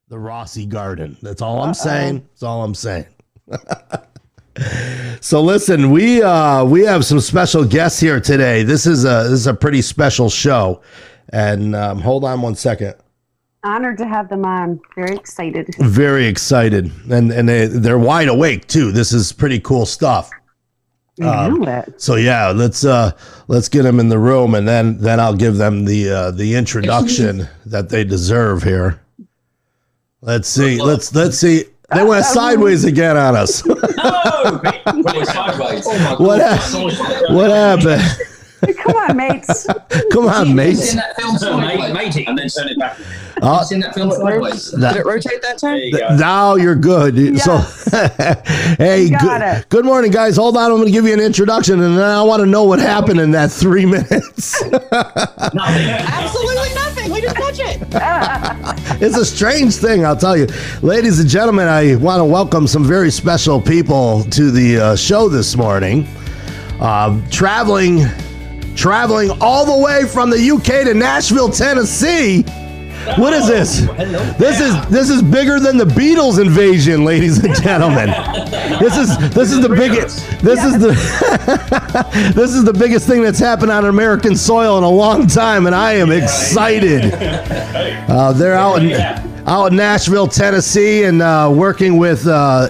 The Rossi Garden. That's all I'm saying. That's all I'm saying. So listen, we have some special guests here today. This is a pretty special show. And hold on one second. Honored to have them on. Very excited. Very excited. And they're wide awake too. This is pretty cool stuff. So yeah, let's get them in the room, and then I'll give them the introduction that they deserve here. Let's see. Let's see. They went sideways again on us. No, sideways. Oh What happened? Come on, mates. Come on, mates. Seen that film Sideways, and then turn it back. Seen that film Sideways? Did it rotate that time? Now you're good. Yes. So, hey, good morning, guys. Hold on. I'm going to give you an introduction, and then I want to know what happened in that 3 minutes. Nothing. Absolutely nothing. We just watch it. It's a strange thing, I'll tell you. Ladies and gentlemen, I want to welcome some very special people to the show this morning. Traveling all the way from the UK to Nashville, Tennessee. What is this? This is bigger than the Beatles invasion, ladies and gentlemen. This is the biggest. This is the biggest thing that's happened on American soil in a long time, and I am excited. They're out in Nashville, Tennessee, and working with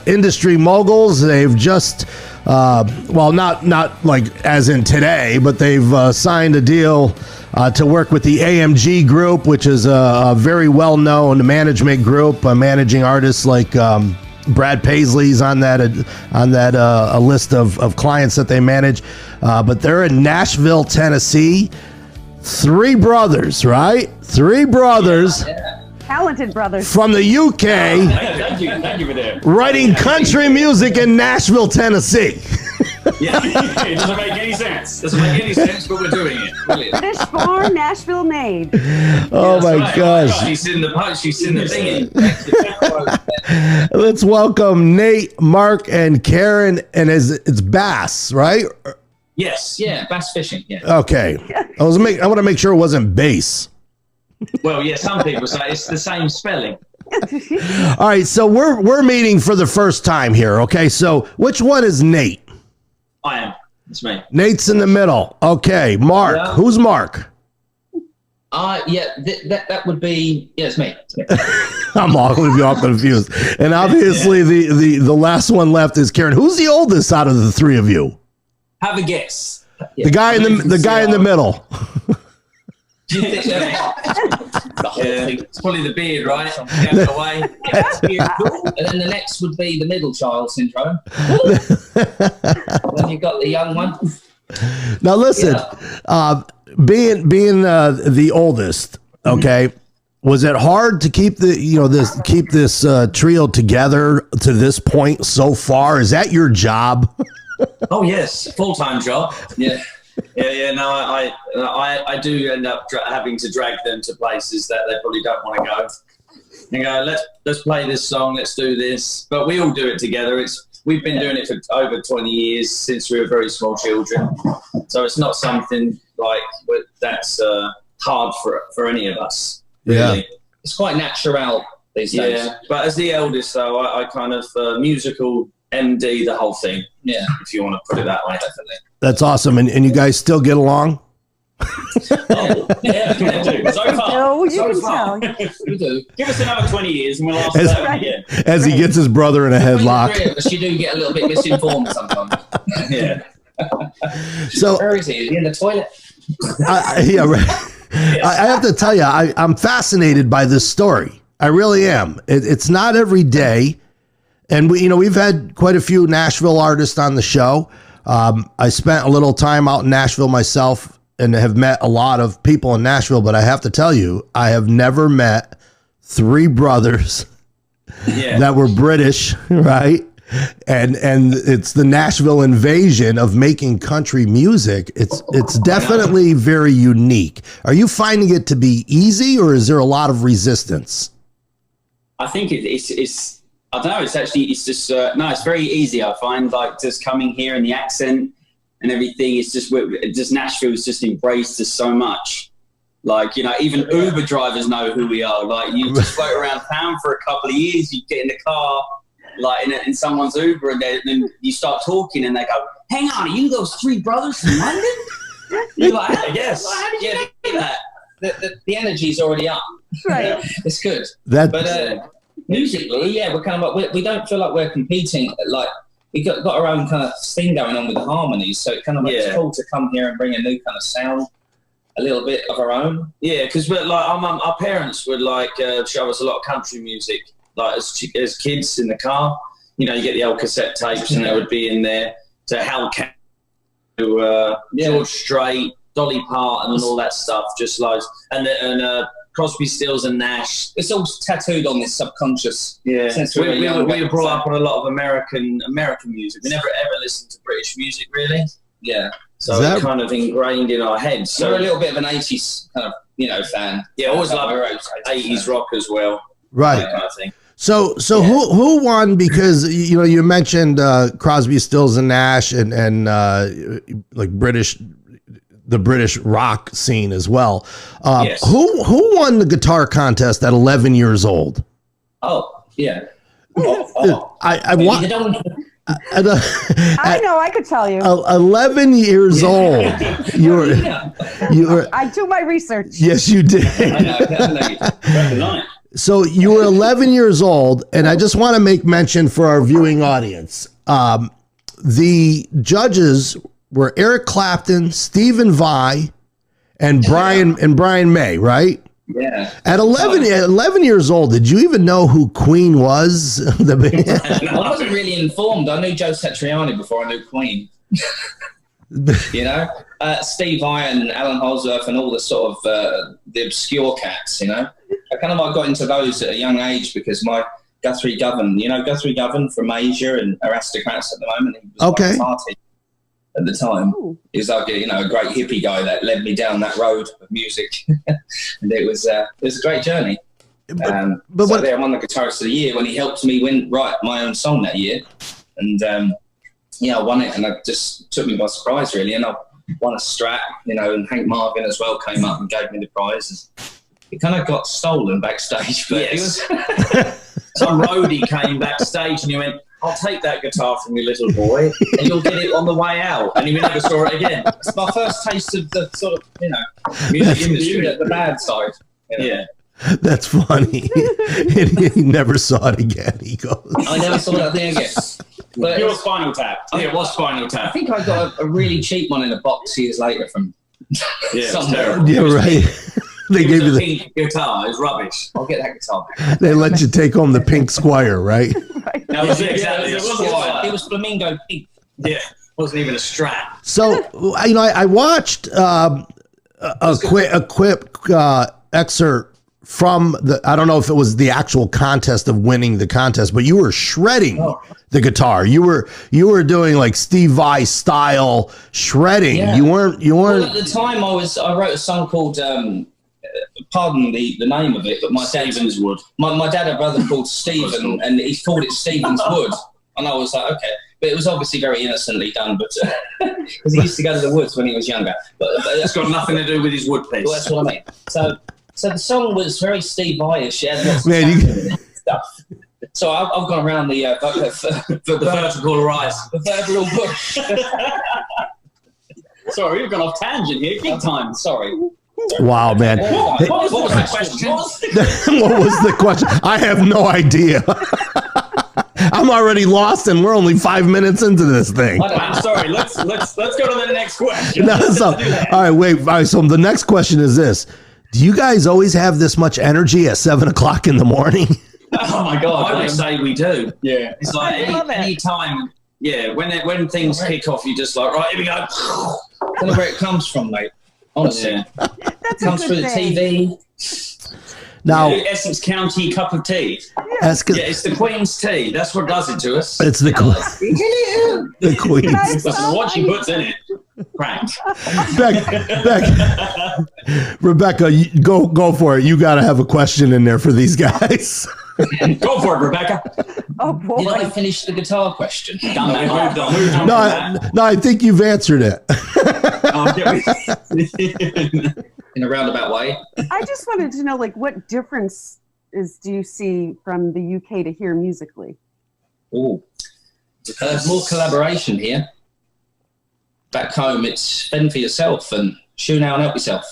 industry moguls. They've just not like as in today, but they've signed a deal to work with the AMG Group, which is a very well-known management group, managing artists like Brad Paisley's on that a list of clients that they manage. But they're in Nashville, Tennessee. Three brothers, right? Three brothers. Yeah. Talented brothers. From the UK. Thank you for that. Writing country music in Nashville, Tennessee. Yeah, it doesn't make any sense. Doesn't make any sense, but we're doing it. Brilliant. British born, Nashville made. Oh my gosh. She's in the thingy. Let's welcome Nate, Mark, and Karen, and it's bass, right? Yes, yeah, bass fishing. Yeah. Okay. I want to make sure it wasn't bass. Well, yeah, some people say it's the same spelling. All right, so we're meeting for the first time here. Okay, so which one is Nate? I am. It's me. Nate's in the middle. Okay, Mark. Yeah. Who's Mark? That would be. Yeah, it's me. I'm all confused. And obviously, the last one left is Karen. Who's the oldest out of the three of you? Have a guess. Yeah. The guy in the middle. Do you think it's probably the beard, right? Going away. And then the next would be the middle child syndrome. Then you've got the young one. Now listen, being the oldest, okay, was it hard to keep this trio together to this point so far? Is that your job? Oh yes, full-time job. Yeah. Yeah. No, I do end up having to drag them to places that they probably don't want to go. You go, let's play this song, let's do this. But we all do it together. We've been doing it for over 20 years since we were very small children. So it's not something like that's hard for any of us. Really. Yeah. It's quite natural these days. Yeah, but as the eldest, though, I kind of musical MD the whole thing. Yeah, if you want to put it that way, definitely. That's awesome. And you guys still get along? Yeah, we do. So far. No, you can tell. We do. Give us another 20 years and we'll ask that again. As he gets his brother in a headlock. Between the three of us, you do get a little bit misinformed sometimes. Yeah. So, where is he? Is he in the toilet? Yeah, right. I have to tell you, I'm fascinated by this story. I really am. It's not every day. And we've had quite a few Nashville artists on the show. I spent a little time out in Nashville myself and have met a lot of people in Nashville, but I have to tell you, I have never met three brothers that were British, right? And it's the Nashville invasion of making country music. It's definitely very unique. Are you finding it to be easy, or is there a lot of resistance? I think it's I don't know. It's just no. It's very easy. I find like just coming here and the accent and everything. It's just Nashville's just embraced us so much. Like, you know, even Uber drivers know who we are. Like, you just float around town for a couple of years, you get in the car, like in someone's Uber, and then you start talking, and they go, "Hang on, are you those three brothers from London?" You're like, "Yes." How did you do that? The energy's already up. Right. It's good. That But musically, yeah, we're kind of like, we don't feel like we're competing. Like, we got our own kind of thing going on with the harmonies, so it kind of like, it's cool to come here and bring a new kind of sound, a little bit of our own. Yeah, because like our parents would like show us a lot of country music, like as kids in the car. You know, you get the old cassette tapes, and they would be in there to Hal County, to George Strait, Dolly Parton, and all that stuff. Just like and Crosby, Stills, and Nash. It's all tattooed on this subconscious. Yeah, since we young, were brought up on a lot of American music. We never ever listened to British music, really. Yeah. So it's kind of ingrained in our heads. So we're a little bit of an 80s kind of, you know, fan. Yeah, always loved 80s rock as well. Right. That kind of thing. So who won? Because you know, you mentioned Crosby, Stills, and Nash, and like the British rock scene as well. Yes. Who won the guitar contest at 11 years old? Oh, yeah. I know, I could tell you. 11 years old. You were. I do my research. Yes, you did. I know. So you were 11 years old, and I just want to make mention for our viewing audience. The judges were Eric Clapton, Stephen Vai, and Brian May, right? Yeah. At 11 years old, did you even know who Queen was? I wasn't really informed. I knew Joe Satriani before I knew Queen. You know, Steve Vai and Alan Holdsworth and all the sort of the obscure cats. You know, I got into those at a young age because my Guthrie Govan from Asia and Aristocrats at the moment. He was okay. At the time, he was like a great hippie guy that led me down that road of music, and it was a great journey. So I won the Guitarist of the Year when he helped me write my own song that year, and I won it, and it just took me by surprise really, and I won a Strat, and Hank Marvin as well came up and gave me the prize. It kind of got stolen backstage, but yes. Some roadie came backstage and he went, "I'll take that guitar from you, little boy, and you'll get it on the way out." And he never saw it again. It's my first taste of the sort of, music industry, the bad side. Yeah. That's funny. He never saw it again. He goes, I never saw that thing again. But it was Spinal Tap. Yeah, it was Spinal Tap. I think I got a really cheap one in a box years later from somewhere. Yeah, right. They gave you the pink guitar. It's rubbish. I'll get that guitar back. They let you take home the pink Squire, right? No, it was exactly. It was flamingo pink. Yeah, it wasn't even a Strat. So I watched a quick excerpt from the. I don't know if it was the actual contest of winning the contest, but you were shredding the guitar. You were doing like Steve Vai style shredding. Yeah. You weren't. Well, at the time, I wrote a song called. Pardon the name of it, but my dad had a brother called Stephen, and he called it Stephen's Wood, and I was like, okay, but it was obviously very innocently done, but because he used to go to the woods when he was younger. But it's got nothing to do with his wood piece. Well, that's what I mean. So the song was very Steve Vai-ish. It had lots of stuff. So I've gone around the vertical rise, the vertical bush. Sorry, we've gone off tangent here, big time. Sorry. Wow, man. What was the question? What was the question? I have no idea. I'm already lost, and we're only 5 minutes into this thing. I'm sorry. Let's go to the next question. No, all right, wait. All right, so the next question is this: do you guys always have this much energy at 7 o'clock in the morning? Oh my God! I would say we do. Yeah, it's like any time. Yeah, when things kick off, you just like, right, here we go. I don't know where it comes from, mate. Honestly, it comes through the TV. Now, Essex County cup of tea. Yeah. It's the Queen's tea. That's what does it to us. It's the Queen. That's what she puts in it. Crank. Rebecca, go for it. You got to have a question in there for these guys. Go for it, Rebecca. Oh boy! Did I finish the guitar question? Moved on. No, I think you've answered it. in a roundabout way. I just wanted to know, like, what difference do you see from the UK to here musically? Oh, more collaboration here. Back home, it's fend for yourself and shoot now and help yourself.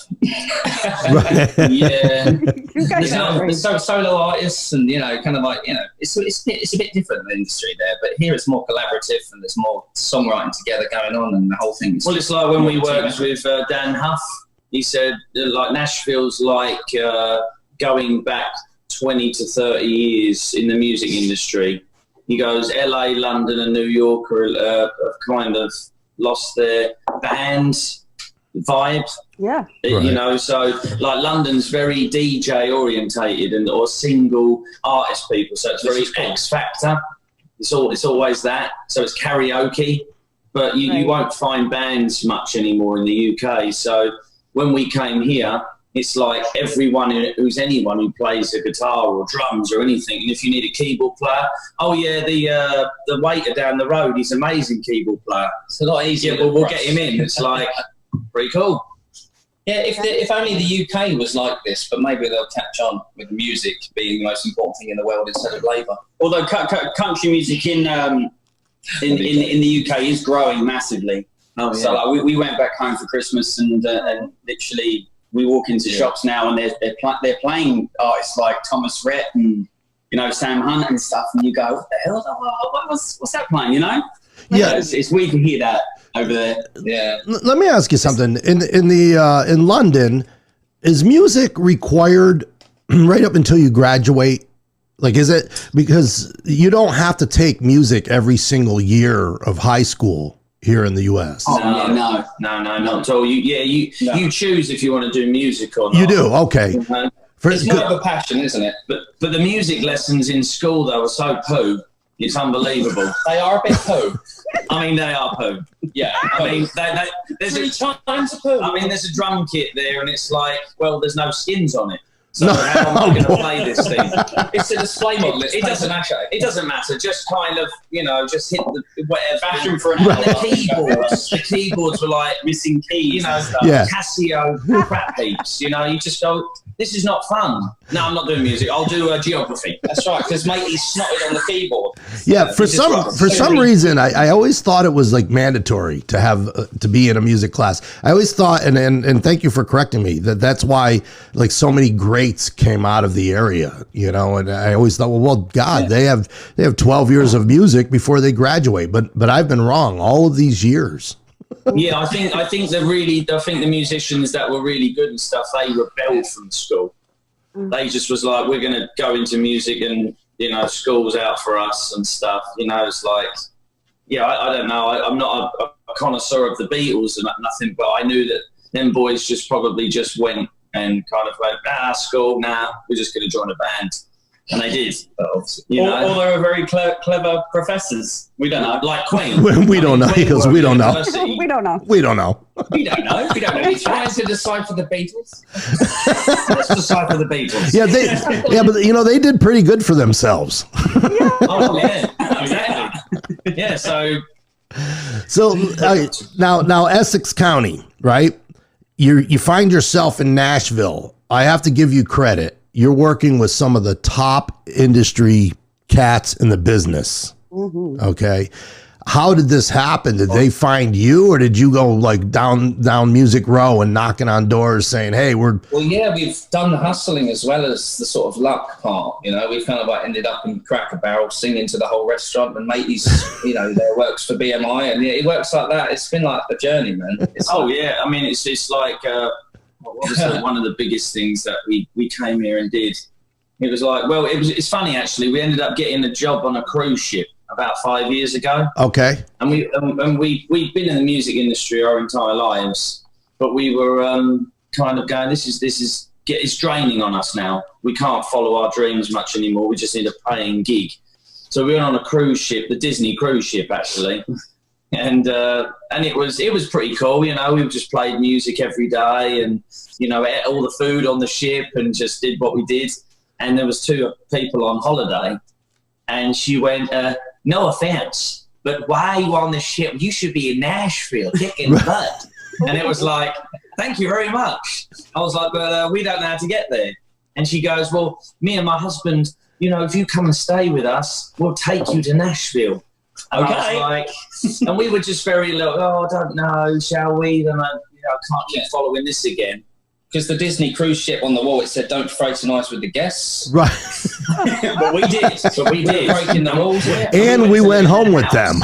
Yeah. There's solo artists and, you know, kind of like, you know, it's a bit different in the industry there, but here it's more collaborative and there's more songwriting together going on and the whole thing is... Well, it's like when we worked with Dan Huff, he said, like, Nashville's like going back 20 to 30 years in the music industry. He goes, LA, London and New York have kind of lost their band vibe. Yeah. You know, so like London's very DJ orientated and or single artist people. So it's very X Factor. It's always that. So it's karaoke, but you won't find bands much anymore in the UK. So when we came here, it's like anyone who plays a guitar or drums or anything. And if you need a keyboard player, oh yeah, the waiter down the road, he's an amazing keyboard player. It's a lot easier. Yeah, we'll get him in. It's like pretty cool. Yeah, if only the UK was like this, but maybe they'll catch on with music being the most important thing in the world instead of labour. Although country music in the UK is growing massively. Oh, yeah. So like, we went back home for Christmas and literally we walk into shops now and they're playing artists like Thomas Rhett and, you know, Sam Hunt and stuff, and you go, what the hell? What's that playing? You know? Yeah, it's weird to hear that over there. Yeah. Let me ask you something. In London, is music required right up until you graduate? Like, is it because you don't have to take music every single year of high school here in the U.S.? Oh, no, not at all. You choose if you want to do music or not. You do, okay. It's more of a passion, isn't it? But the music lessons in school, though, are so poo. It's unbelievable. They are a bit poo. I mean, they are poo. Yeah. I mean, there's three times a poo. I mean, there's a drum kit there, and it's like, well, there's no skins on it. So how am I going to play this thing? It's a display model. It doesn't matter. Just kind of, you know, just hit the whatever. Fashion for an hour. The keyboards were like missing keys, you know, Casio crap heaps. You know, you just go, this is not fun. No, I'm not doing music. I'll do geography. That's right, because mate, he's snotted on the keyboard. Yeah, for some reason, I always thought it was like mandatory to have to be in a music class. I always thought, and thank you for correcting me, that's why like so many greats came out of the area, you know. And I always thought, well, God, they have 12 years of music before they graduate, but I've been wrong all of these years. Yeah, I think the musicians that were really good and stuff, they rebelled from school. They just was like, we're going to go into music and, you know, school's out for us and stuff. You know, it's like, yeah, I don't know. I'm not a connoisseur of the Beatles and nothing, but I knew that them boys just probably just went and kind of went, school, we're just going to join a band. And they did. You know? Or they were very clever professors. We don't know. Like Queen. We don't know because we don't know. We don't know. We don't know. We don't know. We don't know. He's trying to decipher the Beatles. Let's decipher the Beatles. Yeah, but you know, they did pretty good for themselves. Oh, yeah. Exactly. Yeah, so now Essex County, right? You find yourself in Nashville. I have to give you credit. You're working with some of the top industry cats in the business. Mm-hmm. Okay. How did this happen? Did they find you, or did you go like down Music Row and knocking on doors saying, hey, Well, yeah, we've done the hustling as well as the sort of luck part. You know, we've kind of like ended up in Cracker Barrel singing to the whole restaurant, and matey's, you know, there works for BMI, and yeah, it works like that. It's been like a journey, man. Yeah. I mean, it's like, obviously one of the biggest things that we came here and did. It was like, well, it's funny actually. We ended up getting a job on a cruise ship about 5 years ago. Okay. And we've been in the music industry our entire lives, but we were kind of going, it's draining on us now. We can't follow our dreams much anymore. We just need a paying gig. So we went on a cruise ship, the Disney cruise ship actually. And it was pretty cool, you know. We just played music every day, and you know, ate all the food on the ship, and just did what we did. And there was two people on holiday, and she went, "No offense, but why are you on the ship? You should be in Nashville kicking butt." And it was like, thank you very much. I was like, but we don't know how to get there. And she goes, well, me and my husband, you know, if you come and stay with us, we'll take you to Nashville. And I was like, and we were just very like, oh, I don't know, shall we? Then I can't keep following this again. Because the Disney cruise ship on the wall, it said, don't fraternize with the guests. Right. But we did. Breaking the rules. And we went home with them.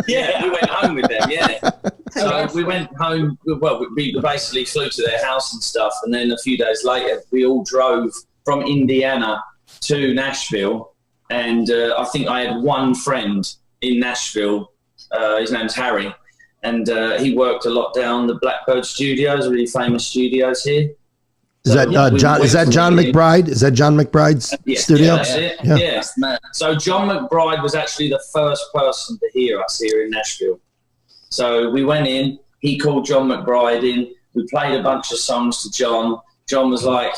Yeah, we went home with them, yeah. So we went home, well, we basically flew to their house and stuff, and then a few days later, we all drove from Indiana to Nashville, and I think I had one friend in Nashville, his name's Harry, and he worked a lot down the Blackbird Studios, really famous studios here. Is that John? Is that John McBride? Is that John McBride's studio? Yeah, that's it. Yeah. So John McBride was actually the first person to hear us here in Nashville. So we went in. He called John McBride in. We played a bunch of songs to John. John was like,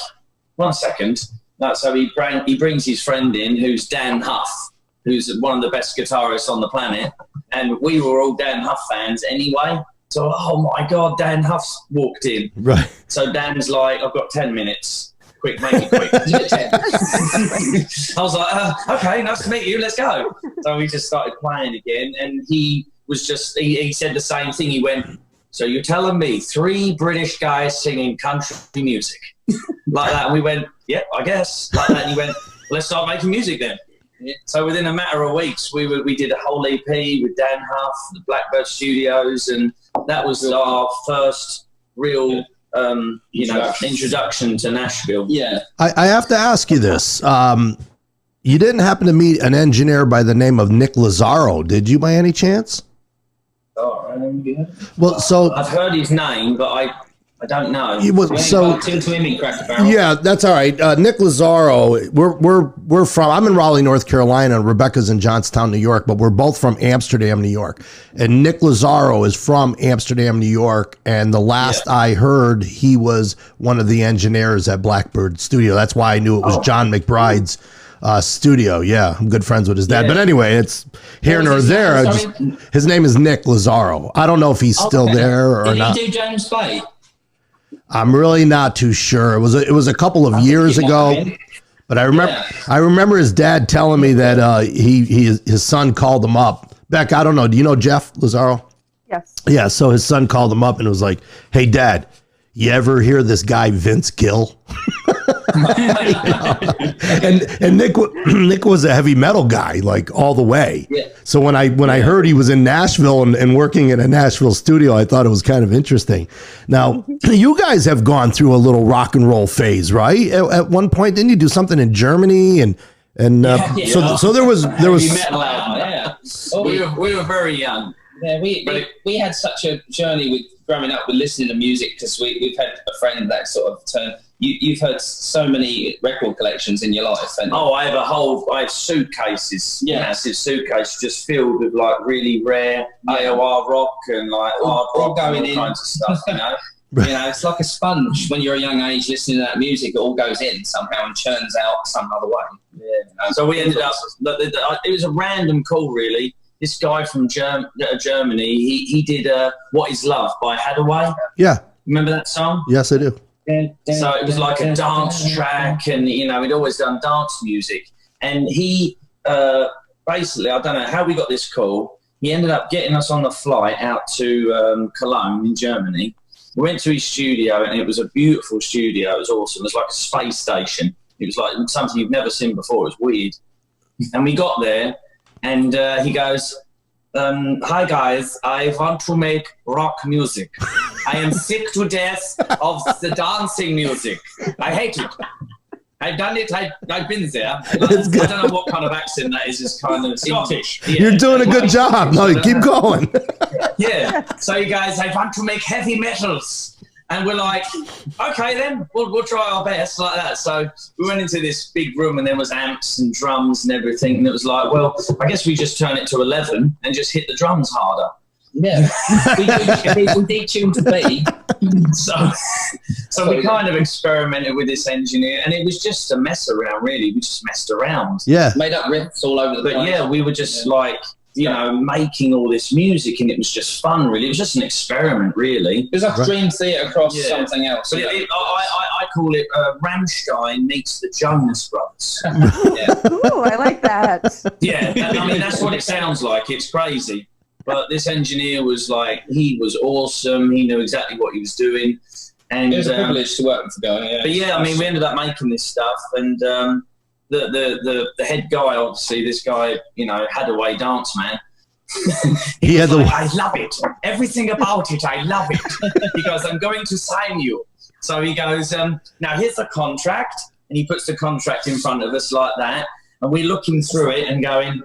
"1 second." So he brings his friend in, who's Dan Huff, who's one of the best guitarists on the planet, and we were all Dan Huff fans anyway. So, oh my God, Dan Huff's walked in. Right. So Dan's like, I've got 10 minutes. Quick, make it quick. I was like, okay, nice to meet you. Let's go. So we just started playing again. And he was just, he said the same thing. He went, so you're telling me 3 British guys singing country music like that? And we went, yep, I guess. Like that. And he went, let's start making music then. So within a matter of weeks, we did a whole EP with Dan Huff, the Blackbird Studios, and that was our first real, introduction to Nashville. Yeah. I have to ask you this. You didn't happen to meet an engineer by the name of Nick Lazzaro, did you, by any chance? Oh, I don't know. Well, so I've heard his name, but I don't know. Yeah, that's all right. Nick Lazzaro, we're from, I'm in Raleigh, North Carolina, and Rebecca's in Johnstown, New York, but we're both from Amsterdam, New York. And Nick Lazzaro is from Amsterdam, New York, and the last I heard, he was one of the engineers at Blackbird Studio. That's why I knew it was John McBride's studio. Yeah, I'm good friends with his dad. But anyway, it's here nor there. His name is Nick Lazzaro. I don't know if he's still there or not. Did he do James Bay? I'm really not too sure. It was a couple of years ago, but I remember his dad telling me that his son called him up. Beck, I don't know. Do you know Jeff Lazzaro? Yes. Yeah. So his son called him up and was like, "Hey, Dad, you ever hear this guy Vince Gill?" and Nick was a heavy metal guy, like all the way. Yeah. So when I heard he was in Nashville and working in a Nashville studio, I thought it was kind of interesting. Now, you guys have gone through a little rock and roll phase, right? At one point, didn't you do something in Germany so there was metal album, yeah. We were very young. Yeah, we had such a journey with growing up with listening to music because we've had a friend that sort of turned. You've heard so many record collections in your life. I have suitcases, massive suitcase just filled with like really rare AOR rock and like hard rock and all kinds of stuff, you know. You know, it's like a sponge. When you're a young age listening to that music, it all goes in somehow and churns out some other way. Yeah. So we ended up, it was a random call really. This guy from Germany, he did What Is Love by Hathaway. Yeah. Remember that song? Yes, I do. So it was like a dance track, and you know, he'd always done dance music. And he basically, I don't know how we got this call. He ended up getting us on the flight out to Cologne in Germany. We went to his studio, and it was a beautiful studio. It was awesome. It was like a space station. It was like something you've never seen before. It was weird. And we got there, and he goes, hi guys, I want to make rock music. I am sick to death of the dancing music. I hate it. I've done it. I've been there. I don't know what kind of accent that is. It's kind of Scottish. Yeah. You're doing a good job. No, keep going. Yeah. So you guys, I want to make heavy metals. And we're like, okay, then we'll try our best like that. So we went into this big room, and there was amps and drums and everything. And it was like, well, I guess we just turn it to 11 and just hit the drums harder. Yeah, we detuned to B. So we kind of experimented with this engineer, and it was just a mess around. Really, we just messed around. Yeah, made up riffs all over the place. But yeah, we were just like you know, making all this music, and it was just fun, really. It was just an experiment, really. It was like Dream Theater across something else. But I call it Rammstein meets the Jonas Brothers. Ooh, I like that. Yeah, I mean, that's what it sounds like. It's crazy. But this engineer was like, he was awesome. He knew exactly what he was doing. And it was a privilege to work with the guy. Yeah. But yeah, I mean, we ended up making this stuff, and the head guy, obviously, this guy, you know, had a way dance, man. He had like, I love it. Everything about it, I love it. He goes, I'm going to sign you. So he goes, now here's the contract, and he puts the contract in front of us like that, and we're looking through it and going,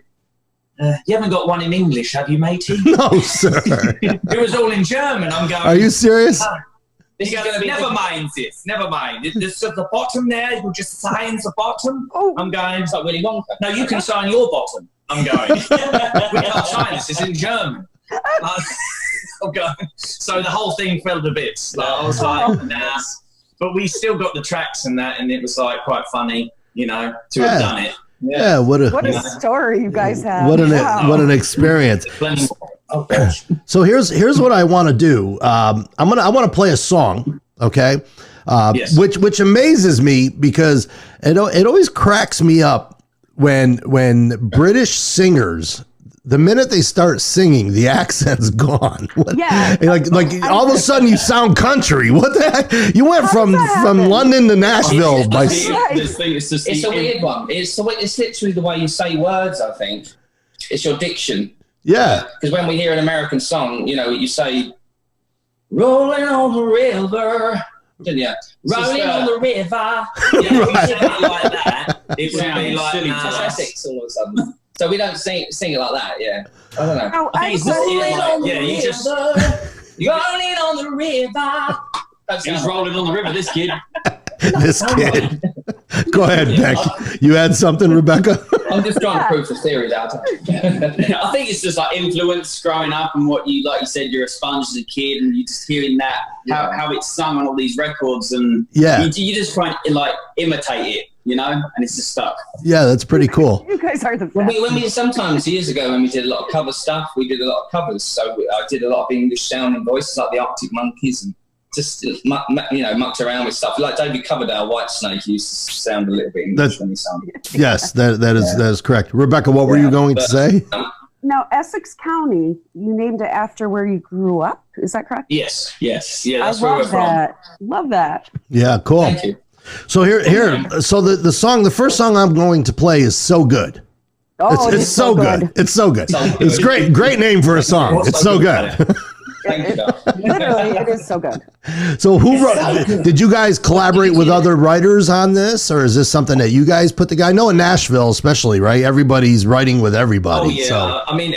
you haven't got one in English, have you, matey? No, sir. It was all in German. I'm going, are you serious? He goes, never mind this, never mind. It's at the bottom there, you just sign the bottom. Oh. I'm going, it's like Willy Wonka. No, you can sign your bottom. I'm going, we can't sign this, it's in German. I'm going, so the whole thing fell to bits. Like, I was like, nah. But we still got the tracks and that, and it was like quite funny, you know, to have done it. Yeah, what a story you guys have. What an experience. So here's what I want to do. I want to play a song, okay? Yes. Which amazes me because it always cracks me up when British singers, the minute they start singing, the accent's gone. Yeah. Like all of a sudden you sound country. What the heck? You went from London to Nashville. It's a weird one. It's literally the way you say words, I think. It's your diction. Yeah. Because when we hear an American song, you know, you say, rolling on the river. Yeah. Rolling on the river. Yeah, if you said it like that, it would be like Essex all of a sudden. So we don't sing it like that, yeah. I don't know. No, rolling on the river. He's rolling on the river, this kid. This kid. Go ahead, Beck. You had something, Rebecca? I'm just trying to prove the theory out. I think it's just like influence growing up and what you, like you said, you're a sponge as a kid and you're just hearing that, how it's sung on all these records, and you just try and like imitate it, you know, and it's just stuck. Yeah, that's pretty cool. You guys are the best. When we sometimes years ago when we did a lot of cover stuff, we did a lot of covers. So I did a lot of English sounding voices like the Arctic Monkeys and just mucked around with stuff. Like David Coverdale, Whitesnake used to sound a little bit English when he sounded. Yes, that is correct. Rebecca, what were you going to say? Now, Essex County, you named it after where you grew up. Is that correct? Yes. Yeah, that's where we're from. Love that. Yeah, cool. Thank you. So so the first song I'm going to play is So Good. Oh, it's so good. It's so good. It's great. Great name for a song. It's so good. Literally, it is so good. So who wrote? Did you guys collaborate with other writers on this, or is this something that you guys put together? I know in Nashville, especially, right? Everybody's writing with everybody. Oh yeah, so. I mean,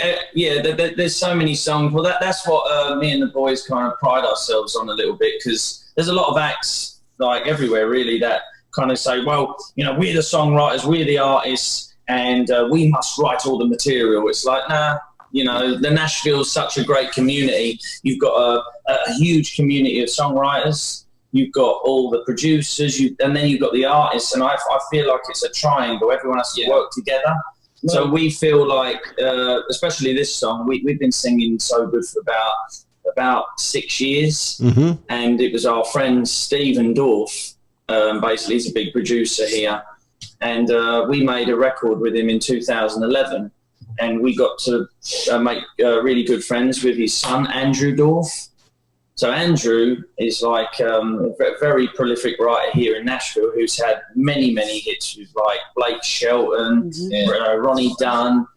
there's so many songs. Well, that's what me and the boys kind of pride ourselves on a little bit, because there's a lot of acts like everywhere really that kind of say, well, you know, we're the songwriters, we're the artists, and we must write all the material. It's like, nah. You know, the Nashville's such a great community. You've got a huge community of songwriters. You've got all the producers, and then you've got the artists. And I feel like it's a triangle. Everyone has to work together. Right. So we feel like, especially this song, we've been singing So Good for about 6 years. Mm-hmm. And it was our friend Stephen Dorff. Basically, he's a big producer here. And we made a record with him in 2011. And we got to make really good friends with his son, Andrew Dorff. So Andrew is like a very prolific writer here in Nashville who's had many, many hits with like Blake Shelton, Ronnie Dunn,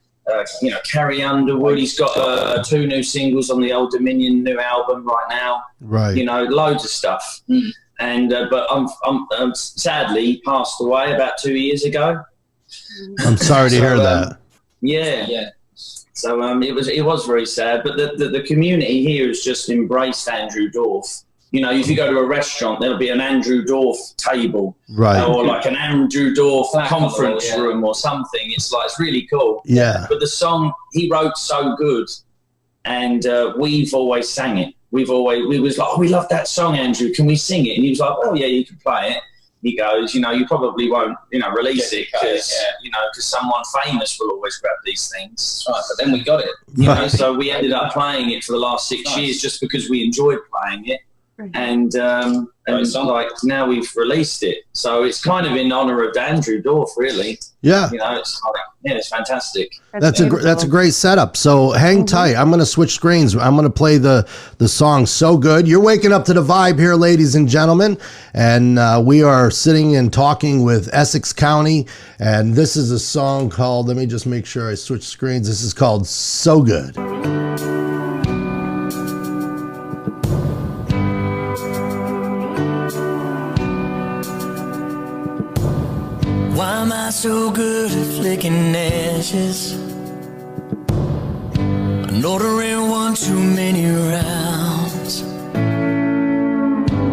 Carrie Underwood. He's got 2 new singles on the Old Dominion new album right now. Right. You know, loads of stuff. Mm. And but I'm sadly he passed away about 2 years ago. I'm sorry to hear that. Yeah. So it was very sad, but the community here has just embraced Andrew Dorff. You know, if you go to a restaurant, there'll be an Andrew Dorff table, right, or like an Andrew Dorff conference room or something. It's really cool. Yeah. But the song he wrote So Good, and we've always sang it. We was like, oh, we love that song, Andrew. Can we sing it? And he was like, oh yeah, you can play it. he goes, you probably won't, release it because, because someone famous will always grab these things. Right, but then we got it. So we ended up playing it for the last 6 years just because we enjoyed playing it. And like now we've released it, so it's kind of in honor of Andrew Dorff, really. Yeah, it's fantastic. That's a great setup. So hang tight. I'm going to switch screens. I'm going to play the song "So Good." You're waking up to the vibe here, ladies and gentlemen, and we are sitting and talking with Essex County, and this is a song called. Let me just make sure I switch screens. This is called "So Good." Why am I so good at flicking ashes? An ordering one too many rounds.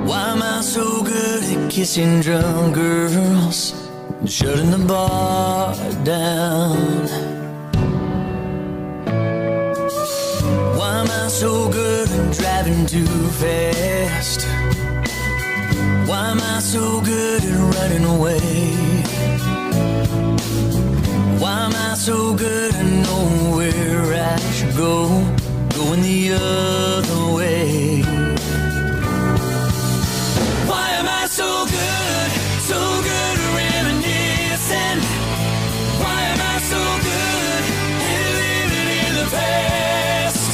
Why am I so good at kissing drunk girls and shutting the bar down? Why am I so good at driving too fast? Why am I so good at running away? Why am I so good at knowing where I should go, going the other way? Why am I so good at reminiscing? Why am I so good at living in the past?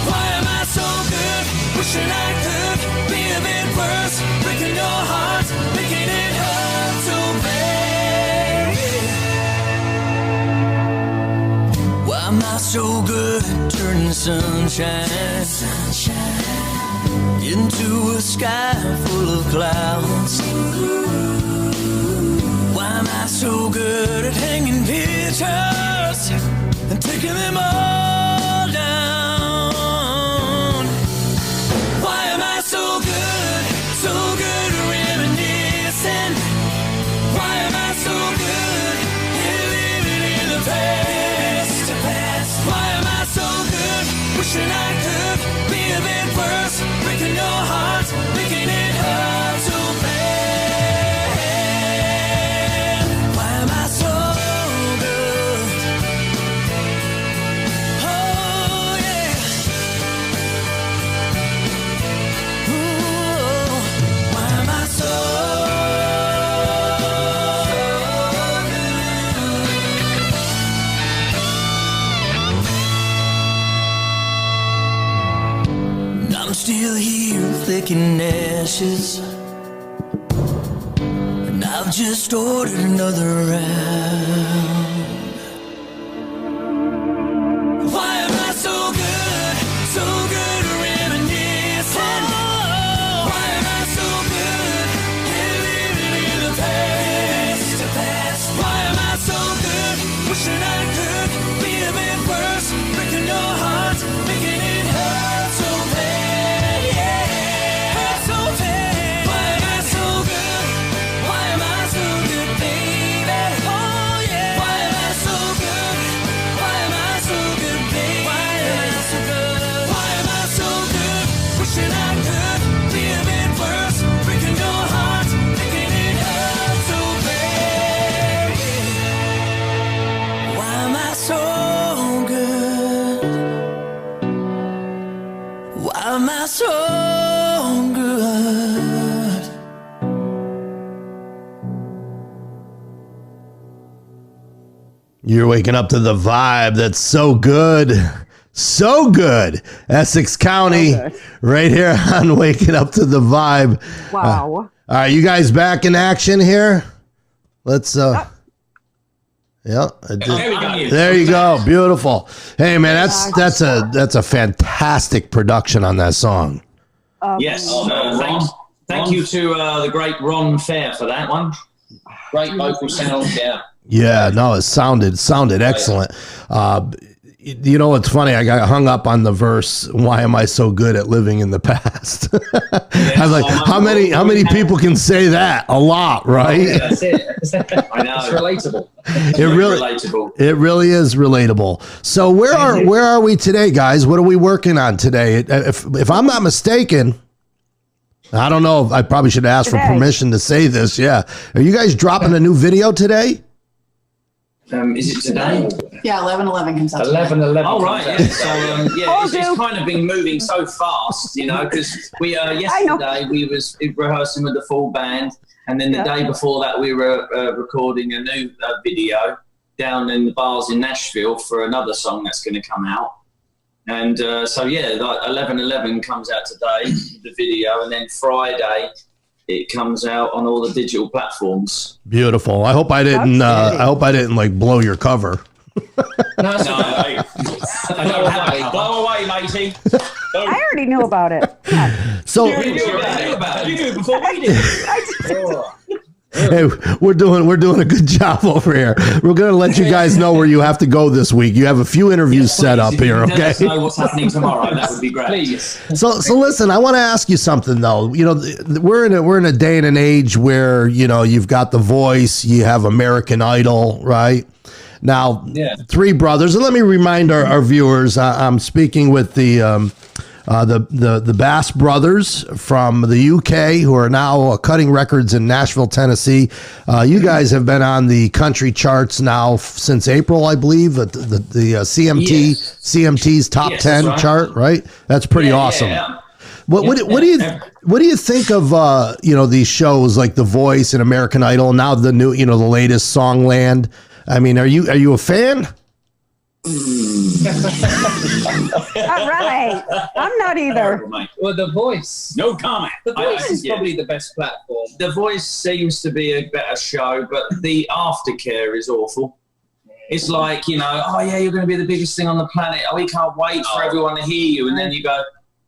Why am I so good, wishing I could be a bit worse, breaking your heart, making it hurt so bad? Why am I so good at turning sunshine into a sky full of clouds? Why am I so good at hanging pictures and taking them all down? Why am I so good at reminiscing? Why am I so good at living in the past? Why am I so good, wishing I could be a bit worse, breaking your heart, making it hurt so bad? Why am I so good? Oh yeah. Ooh, why am I so good? I'm still here flicking ashes, and I've just ordered another round. Why am I so good at reminiscing? Why am I so good at living in the past? Why am I so good, wishing I could be a bit worse, breaking your heart, making it hurt so bad, yeah, hurt so bad. Why am I so good? Why am I so good, baby? Oh yeah. Why am I so good? Why am I so good, baby? Why am I so good? Why am I so good? Wishing I could be a bit worse, breaking your heart, making it hurt so bad. Why am I so good? Why am I so good? You're waking up to the vibe that's so good. So good. Essex County, So good. right here on Waking Up to the Vibe. Wow. All right, you guys back in action here? Let's, yeah. I did. There we go. There you go. Beautiful. Hey, man, that's a fantastic production on that song. Yes. Thank you to the great Ron Fair for that one. Great vocal sound, yeah. Yeah, no, it sounded excellent. You know what's funny? I got hung up on the verse, "Why am I so good at living in the past?" I'm like, how many people can say that? A lot, right? That's it. I know. It's relatable. It really is relatable. So where are we today, guys? What are we working on today? If I'm not mistaken, I don't know. I probably should ask for permission to say this. Yeah. Are you guys dropping a new video today? Is it today? Yeah, 11/11 comes out. 11/11. Oh right, yeah. So it's kind of been moving so fast, you know, because we yesterday we was rehearsing with the full band, and then the day before that we were recording a new video down in the bars in Nashville for another song that's going to come out. And so yeah, like 11/11 comes out today, the video, and then Friday it comes out on all the digital platforms. Beautiful. I hope I didn't. I hope I didn't like blow your cover. No, I don't have it. Blow away, matey. I already knew about it. Yeah. So You knew about it. You knew it before we did. hey, we're doing a good job over here. We're gonna let you guys know where you have to go this week. You have a few interviews set up here. Okay. Let us know what's happening tomorrow. That would be great. Please. So listen, I want to ask you something though. You know, we're in a day and an age where, you know, you've got The Voice, you have American Idol, right? Now, three brothers, and let me remind our viewers, I'm speaking with the Bass brothers from the UK, who are now cutting records in Nashville, Tennessee. You guys have been on the country charts now since April, I believe, the CMT's top 10 chart, right? That's pretty awesome. Yeah. What do you think of you know, these shows like The Voice and American Idol, now the new, you know, the latest Songland? I mean, are you a fan? All right. I'm not either. Well, The Voice. No comment. The Voice is probably the best platform. The Voice seems to be a better show, but the aftercare is awful. It's like, you know, oh yeah, you're going to be the biggest thing on the planet. Oh, we can't wait for everyone to hear you. And then you go,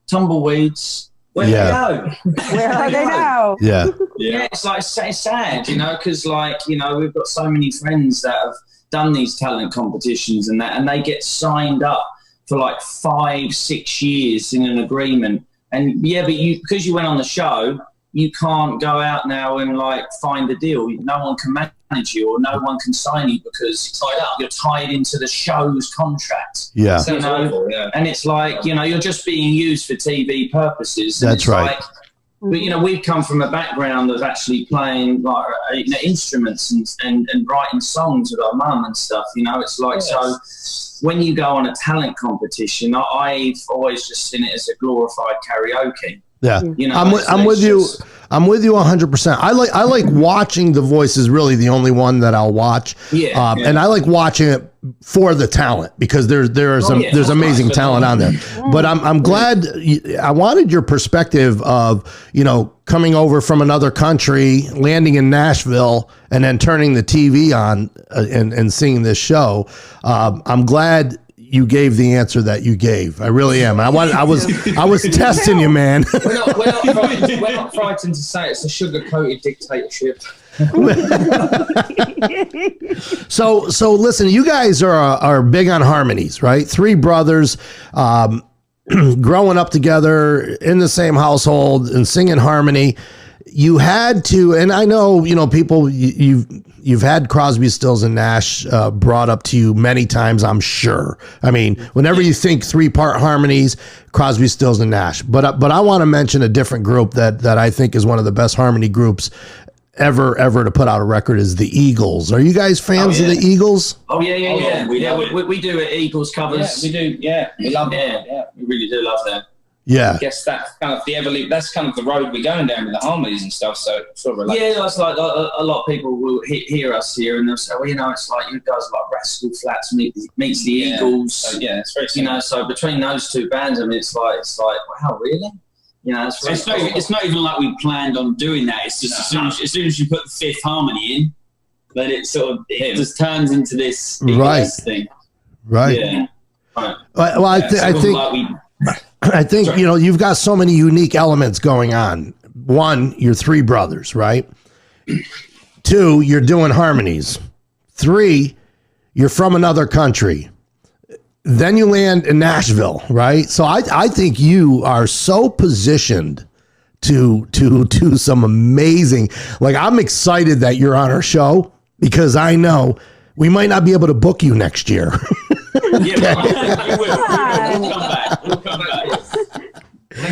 tumbleweeds. Where do they go? Where are they now? Yeah. Yeah, it's like it's sad, you know, because like, you know, we've got so many friends that have done these talent competitions and that, and they get signed up for like 5-6 years in an agreement. And yeah, but because you went on the show, you can't go out now and like find a deal. No one can manage you, or no one can sign you because you're tied into the show's contract. Yeah. You know, and it's like, you know, you're just being used for TV purposes. And That's right. Like, but, you know, we've come from a background of actually playing like, you know, instruments and writing songs with our mum and stuff. You know, it's like, so when you go on a talent competition, I've always just seen it as a glorified karaoke. Yeah, you know, I'm with you. I'm with you 100%. I like watching The Voice is really the only one that I'll watch. And I like watching it for the talent because there's amazing talent on there. But I'm glad I wanted your perspective of, you know, coming over from another country, landing in Nashville, and then turning the TV on and seeing this show. I'm glad you gave the answer that you gave. I really am. I was testing you, man. We're not frightened to say it's a sugar-coated dictatorship. So listen, you guys are big on harmonies, right? Three brothers, growing up together in the same household and singing harmony. You had to, and I know, you know, people, you've had Crosby, Stills and Nash brought up to you many times, I'm sure. I mean, whenever you think 3-part harmonies, Crosby, Stills and Nash. But I want to mention a different group that I think is one of the best harmony groups ever to put out a record is the Eagles. Are you guys fans of the Eagles? Oh yeah. We do Eagles covers. Yeah, we do. Yeah, we love them. Yeah, we really do love them. Yeah, I guess that's kind of that's kind of the road we're going down with the harmonies and stuff. So sort of relaxed. Yeah, that's like a lot of people will hear us here and they'll say, well, you know, it's like you guys like Rascal Flatts meets the Eagles. So, yeah, it's very similar. You know, so between those two bands, I mean, it's like wow, really? You know, it's not even like we planned on doing that. It's just as soon as you put the fifth harmony in, then it just turns into this thing. Right. Yeah. Right. Well, I think, you know, you've got so many unique elements going on. One, you're three brothers, right? 2, you're doing harmonies. 3, you're from another country. Then you land in Nashville, right? So I think you are so positioned to do some amazing, like, I'm excited that you're on our show because I know we might not be able to book you next year. Yeah, we will. We'll come back.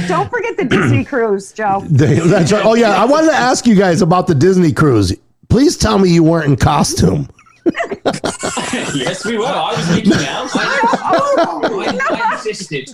Don't forget the Disney cruise, Joe. That's right. Oh yeah, I wanted to ask you guys about the Disney cruise. Please tell me you weren't in costume. Yes, we were. I was Mickey Mouse. I insisted.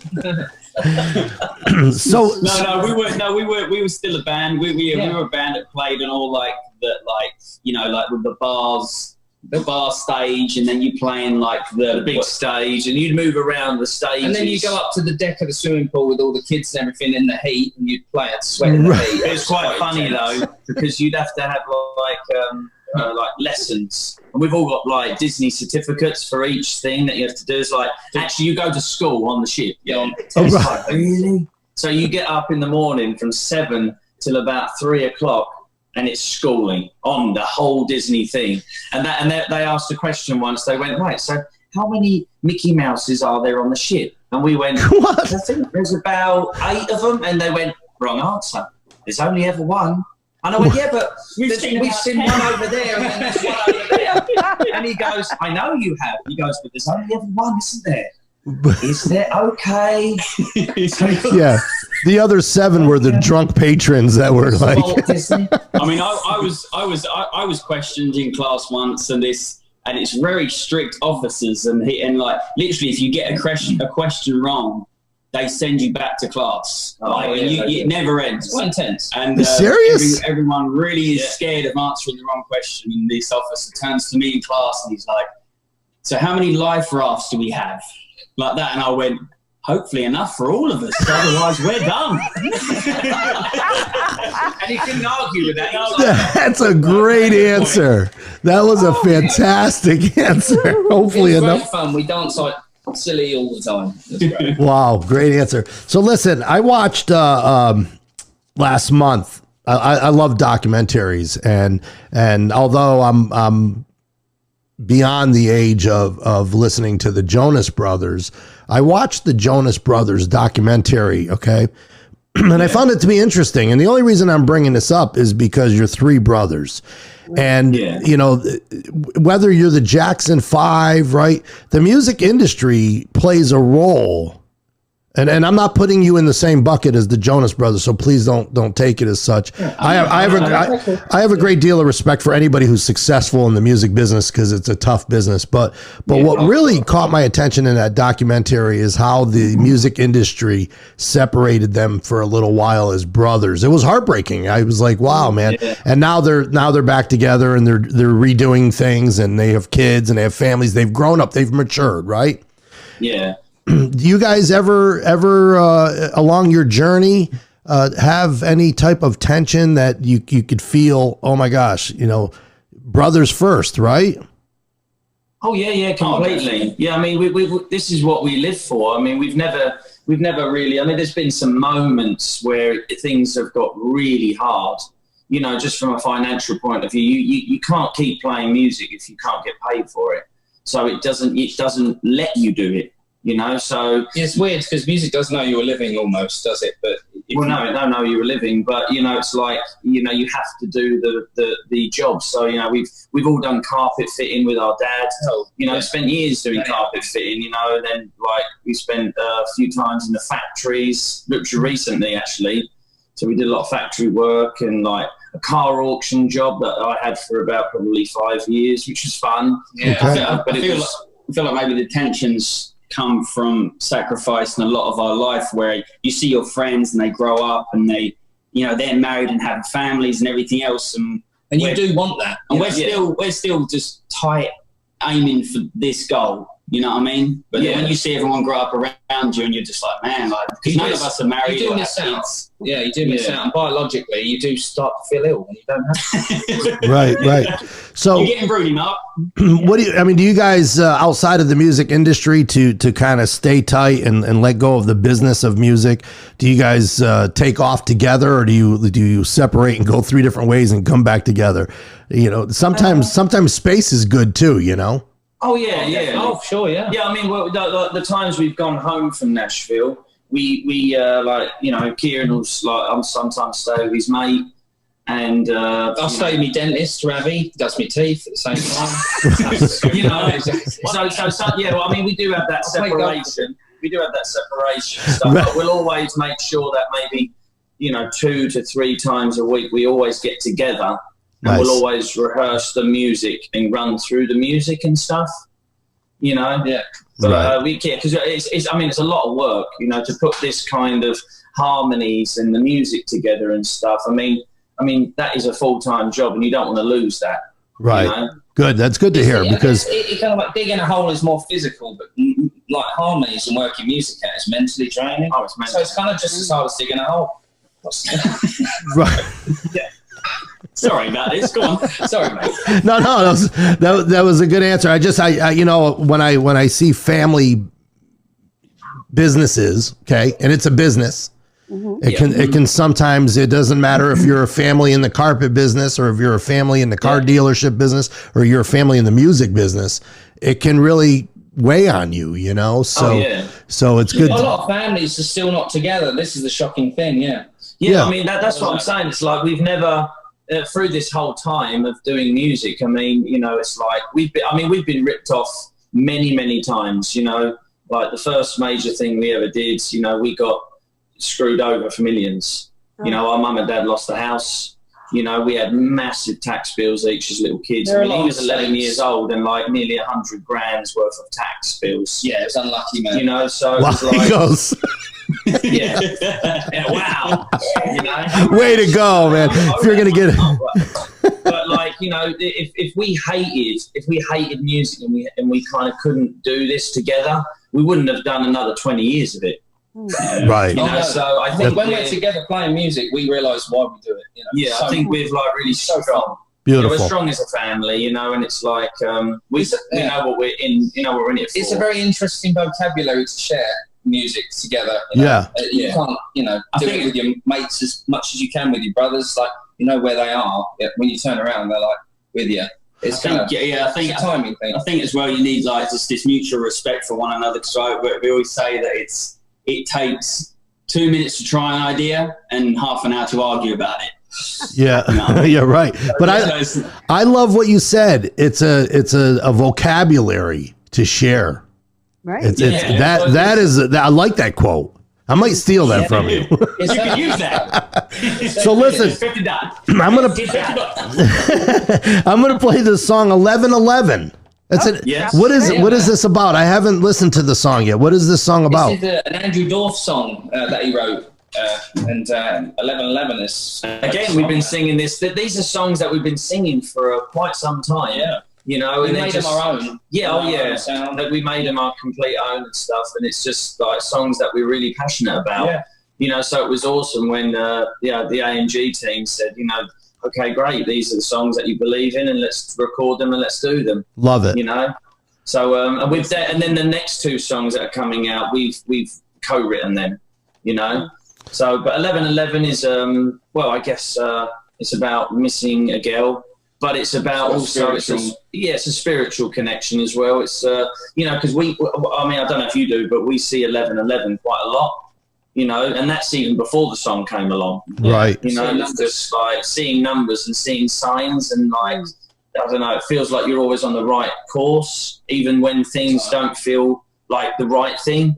We were still a band. We were a band that played in all like with the bars, the bar stage, and then you playing like the big stage, and you'd move around the stage, and then you go up to the deck of the swimming pool with all the kids and everything in the heat, and you'd play and sweat in the heat. It was quite funny though, because you'd have to have like lessons, and we've all got like Disney certificates for each thing that you have to do. It's like actually you go to school on the ship. Like, really? So you get up in the morning from 7 till about 3 o'clock. And it's schooling on the whole Disney thing. And they asked a question once. They went, right, so how many Mickey Mouses are there on the ship? And we went, what? I think there's about 8 of them. And they went, wrong answer. There's only ever one. And I went, yeah, but we've seen one over there and then there's one over there. And he goes, I know you have. He goes, but there's only ever one, isn't there? Is there? Okay. Yeah. The other 7 were the drunk patrons that were like. I mean, I was questioned in class once, and it's very strict officers, and like literally, if you get a question wrong, they send you back to class. It never ends. It's quite intense. And serious? Everyone really is scared of answering the wrong question, and this officer turns to me in class, and he's like, "So how many life rafts do we have?" Like that, and I went, hopefully enough for all of us, otherwise we're done. And he couldn't argue with that. That's a great answer. That was a fantastic answer. Hopefully it's enough. Great fun. We dance like silly all the time. That's great. Wow, great answer. So listen, I watched last month. I love documentaries, and although I'm beyond the age of listening to the Jonas Brothers, I watched the Jonas Brothers documentary, okay? And I found it to be interesting. And the only reason I'm bringing this up is because you're 3 brothers. And, you know, whether you're the Jackson 5, right? The music industry plays a role. And I'm not putting you in the same bucket as the Jonas Brothers, so please don't take it as such. I have a great deal of respect for anybody who's successful in the music business because it's a tough business. But what really caught my attention in that documentary is how the music industry separated them for a little while as brothers. It was heartbreaking. I was like, wow, man. Yeah. And now they're back together and they're redoing things, and they have kids and they have families. They've grown up. They've matured, right? Yeah. Do you guys ever along your journey have any type of tension that you could feel? Oh my gosh, you know, brothers first, right? Oh yeah, completely. Yeah, I mean, we this is what we live for. I mean, we've never really. I mean, there's been some moments where things have got really hard. You know, just from a financial point of view, you can't keep playing music if you can't get paid for it. So it doesn't let you do it. You know, so it's weird because music does know you're living almost, does it? But no, it don't know you're living. But you know, it's like, you know, you have to do the job. So you know, we've all done carpet fitting with our dad. You know, spent years doing carpet fitting. You know, and then like we spent a few times in the factories, literally recently actually. So we did a lot of factory work and like a car auction job that I had for about probably 5 years, which was fun. Yeah, okay. I feel like maybe the tensions come from sacrificing a lot of our life, where you see your friends and they grow up and they, you know, they're married and have families and everything else, and you do want that, and we're still just tight aiming for this goal. You know what I mean? But then when you see everyone grow up around you, and you're just like, man, like, because none of us are married. You do miss out. Yeah, you do miss out. And biologically, you do start to feel ill when you don't have to. Right. So you're getting broody, Mark. What do you guys outside of the music industry to kind of stay tight and let go of the business of music? Do you guys take off together, or do you separate and go 3 different ways and come back together? You know, sometimes space is good too. You know. Oh yeah. Oh sure, yeah. Yeah, I mean, well, the times we've gone home from Nashville, we like, you know, Kieran will like sometimes stay with his mate, and I'll stay with my dentist, Ravi, does my teeth at the same time. You know, so yeah. Well, I mean, we do have that separation. have that separation stuff, but we'll always make sure that maybe, 2 to 3 times a week we always get together, and we'll always rehearse the music and run through the music and stuff. Yeah. But we can't, because it's a lot of work, to put this kind of harmonies and the music together and stuff. I mean that is a full-time job, and you don't want to lose that. Right. Good. That's good to hear, because it kind of like digging a hole is more physical, but like harmonies and working music out is mentally draining. Oh, it's mentally. So it's kind of just as hard as digging a hole. Right. Yeah. Sorry about this. Go on. Sorry, mate. No, that was a good answer. When I see family businesses, okay, and it's a business. It can sometimes, it doesn't matter if you're a family in the carpet business, or if you're a family in the car dealership business, or you're a family in the music business. It can really weigh on you, So so it's good. A lot of families are still not together. This is the shocking thing. Yeah. I mean that's what I'm saying. It's like we've never through this whole time of doing music. It's like we've been ripped off many times. Like the first major thing we ever did. We got screwed over for millions. Our mum and dad lost the house. We had massive tax bills each as little kids. He was 11 years old, and like nearly 100 grand's worth of tax bills. Yeah, it was unlucky, man. So it was like, he goes. Yeah. Wow. Way to go, man. If you're gonna get it. But like, if we hated music and we kind of couldn't do this together, we wouldn't have done another 20 years of it. Right. So I think when we're together playing music, we realise why we do it. I think we're like really strong. Beautiful. We're strong as a family, and it's like we know what we're in. What we're in it for. It's a very interesting vocabulary to share music together. You can't, do it with your mates as much as you can with your brothers. Like where they are. When you turn around, they're like with you. I think a timing thing. I think as well, you need like just this mutual respect for one another. So we always say that it takes 2 minutes to try an idea and half an hour to argue about it. Yeah, yeah, right. But I love what you said. It's a vocabulary to share. Right. I like that quote. I might steal that from you. You can use that. So listen, I'm gonna play this song 1111. What is this about? I haven't listened to the song yet. What is this song about? This is an Andrew Dorff song that he wrote. And 1111 is... Again, we've been singing this. These are songs that we've been singing for quite some time. Yeah. We made them our own. Yeah, That we made them our complete own and stuff. And it's just like songs that we're really passionate about. Yeah. So it was awesome when the A&G team said, okay, great. These are the songs that you believe in, and let's record them and let's do them. Love it. So and with that, and then the next 2 songs that are coming out, we've co-written them. So, but 1111 is I guess it's about missing a girl, but it's about it's a spiritual connection as well. It's because I don't know if you do, but we see 1111 quite a lot. And that's even before the song came along. Right. Just like seeing numbers and seeing signs, and like, I don't know, it feels like you're always on the right course, even when things don't feel like the right thing.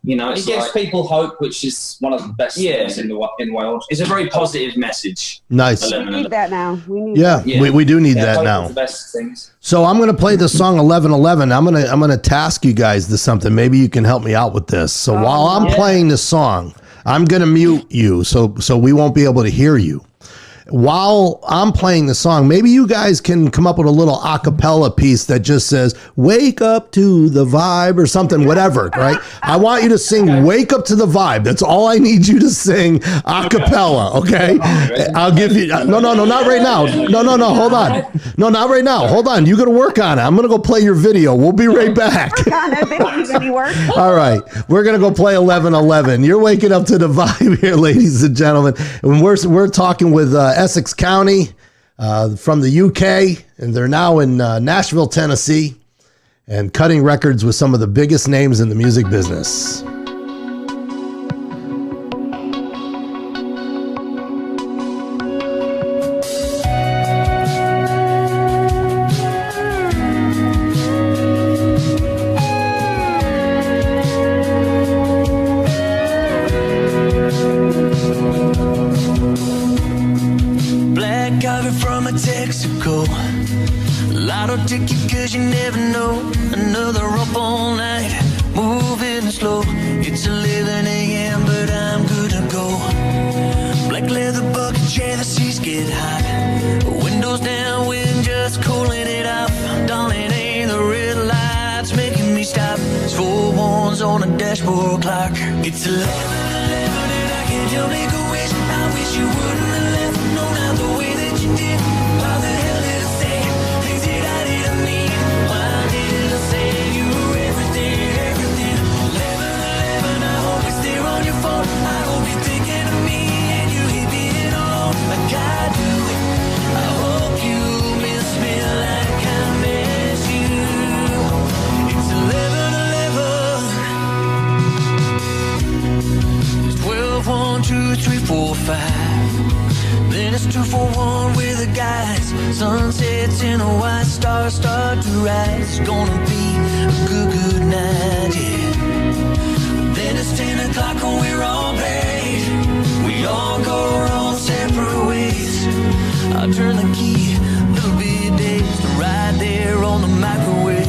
It gives people hope, which is one of the best things in the world. It's a very positive message. Nice. We need that now. We do need that now. The best things. So I'm going to play the song 1111. I'm going to task you guys to something. Maybe you can help me out with this. So while I'm playing the song, I'm going to mute you so we won't be able to hear you. While I'm playing the song, maybe you guys can come up with a little a cappella piece that just says, wake up to the vibe or something, whatever, right? I want you to sing wake up to the vibe. That's all I need you to sing a cappella, okay? I'll give you, no, not right now. No, hold on. No, not right now. Hold on. You got to work on it. I'm going to go play your video. We'll be right back. All right. We're going to go play 1111. You're waking up to the vibe here, ladies and gentlemen. And we're talking with Essex County from the UK, and they're now in Nashville, Tennessee, and cutting records with some of the biggest names in the music business. on a dashboard clock. It's 11:11 and I can't help make a wish. I wish you wouldn't have left, no, not the way that you did. Why the hell did I say things that I didn't mean? Why did I say you were everything, everything? 11:11, I hope it's there on your phone. I hope you're thinking of me and you hate being alone like I do. I hope you miss me like I miss you. It's 11:11. It's 12, 1, 2, 3, 4, 5. Then it's 2 for 1 with the guys. Sunsets in a white star start to rise. It's gonna be a good, good night, yeah. Then it's 10 o'clock and we're all paid. We all go our own separate ways. I turn the key, little bit dazed, right there on the microwave.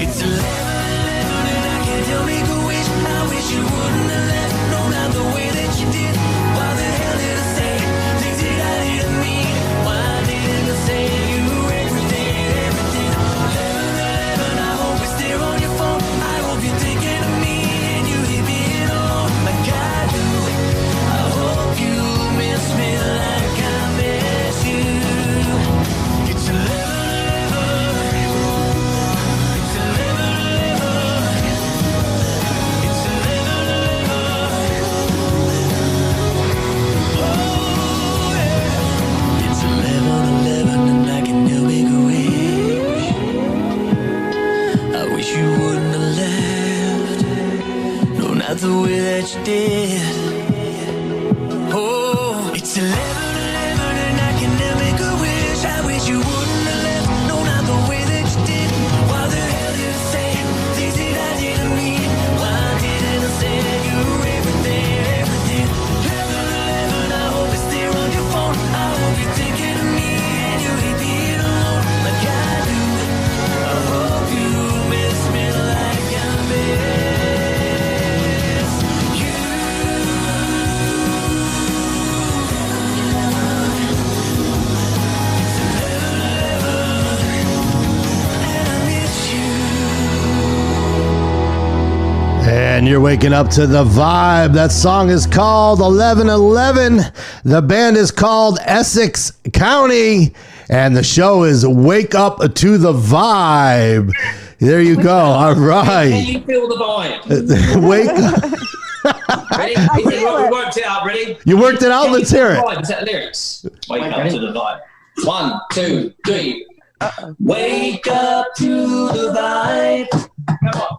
It's 11:11 and I can't help make a wish. I wish you wouldn't have left, no, not the way that you did. Why the hell did I say things that I didn't mean? Why did I say you were everything, everything? 11:11, I hope it's there on your phone. I hope you're thinking of me and you hate being alone like I do. I hope you miss me like I miss you. It's 11:11. It's 11:11. It's 11:11. Oh yeah. It's 11:11 and I can still make a wish. I wish you wouldn't have left. No, not the way that you did. Oh, it's 11:11 and I can never make a wish. I wish you wouldn't have left. No, not the way that you did. Why the hell did I say things that I didn't mean? Why didn't I say you were everything, everything? 11:11, I hope it's there on your phone. I hope you're thinking of me and you hate being alone like I do. I hope you miss me like I miss you. And you're waking up to the vibe. That song is called 11:11. The band is called Essex County. And the show is Wake Up to the Vibe. There you go. All Can right. you feel the vibe? Wake up. Ready? We worked it out. Ready? You worked it out? Can you Let's feel hear the it. vibe? Is that the lyrics? Wake up to the vibe. 1, 2, 3. Wake up to the vibe. Come on.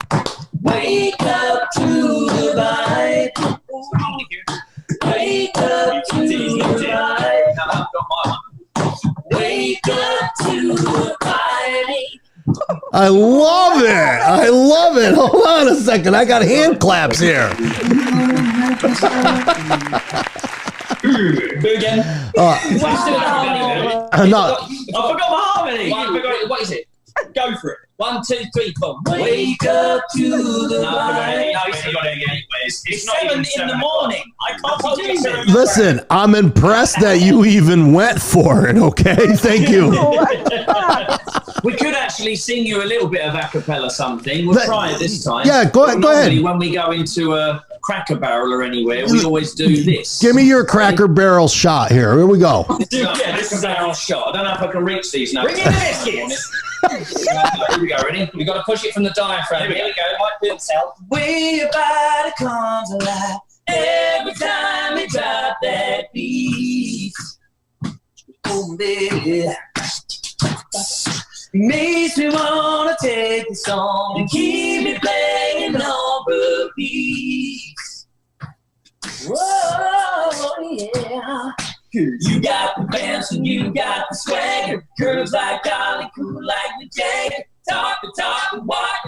Wake up to the vibe. Wake up to the vibe. Wake up to the vibe. I love it. I love it. Hold on a second. I got hand claps here. Do again. Wow. No. I forgot my harmony. What is it? Go for it. 1, 2, 3, 4. Wake up to the vibe. It's 7 in the morning. I can't do it. Listen, I'm impressed that you even went for it, okay? Thank you. We could actually sing you a little bit of a cappella something. We'll try it this time. Yeah, go ahead. When we go into a Cracker Barrel or anywhere, we always do this. Give me your Cracker Barrel shot here. Here we go. Yeah, this is our shot. I don't know if I can reach these notes. Bring in the biscuits. Here we go, ready? We've got to push it from the diaphragm. Here we go. Might do itself. Way your body comes alive every time you drop that beat. Oh, baby. Makes me wanna take the song and keep it playing on repeat. Whoa, yeah. You got the bounce and you got the swagger. Curves like Dolly, cool like the Jagger. Talk and walk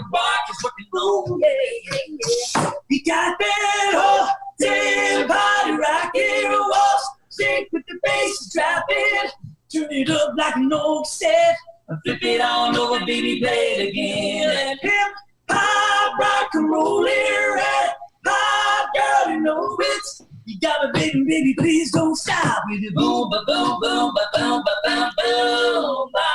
is what you know, yeah. You got that whole damn body rocking walls. Shake with the bass and drop it. Turn it up like an old set. Flip it on over, baby, play it again. And hip hop, rock and roll it right. Hop, girl, you know it's. You got me, baby, please don't stop. With the boom, ba boom, boom, ba boom, ba boom, boom, ba.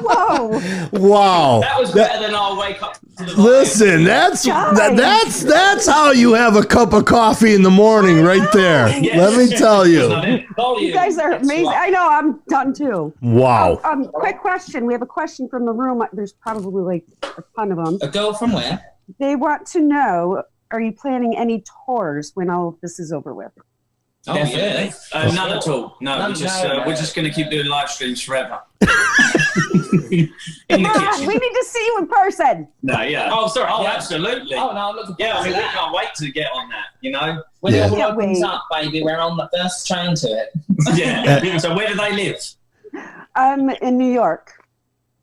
Whoa. Whoa. Wow. That was better than I'll wake up to the vibe. Listen, that's how you have a cup of coffee in the morning, right there. Yes. Let me tell you. You guys are amazing. I know, I'm done too. Wow. Quick question. We have a question from the room. There's probably like a ton of them. A girl from where? They want to know, are you planning any tours when all of this is over with? Oh, Definitely. yeah. None at all. No, we're just going to keep doing live streams forever. In the kitchen. We need to see you in person. No, yeah. Oh, sorry. Oh, Yeah. absolutely. Oh, no, I'm looking Yeah, I forward mean, to we can't wait to get on that, you know? When it all Yeah. opens Wait. up, baby, we're on the first train to it. Yeah. So where do they live? In New York.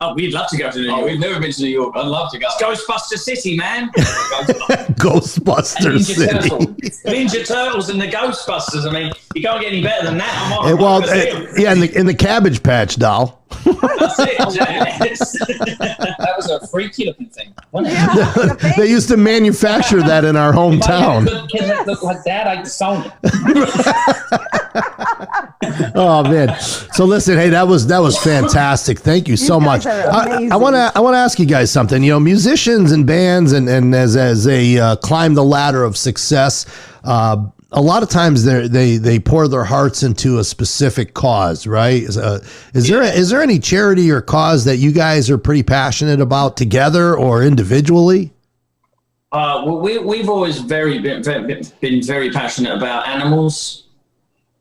Oh, we'd love to go to New York. Oh, we've never been to New York. I'd love to go. It's Ghostbuster City, man. Ghostbuster City. Ninja Turtles and the Ghostbusters. I mean, you can't get any better than that. Yeah, in the Cabbage Patch doll. That's it. Yes. That was a freaky looking thing, wasn't it? Yeah. They used to manufacture that in our hometown. Good kids that look like Dad, I sold it. Oh man! So listen, hey, that was fantastic. Thank you so much. guys are amazing. I want to ask you guys something. You know, musicians and bands, and as they climb the ladder of success, a lot of times they pour their hearts into a specific cause, right? Is there any charity or cause that you guys are pretty passionate about together or individually? Well, we've always been very passionate about animals.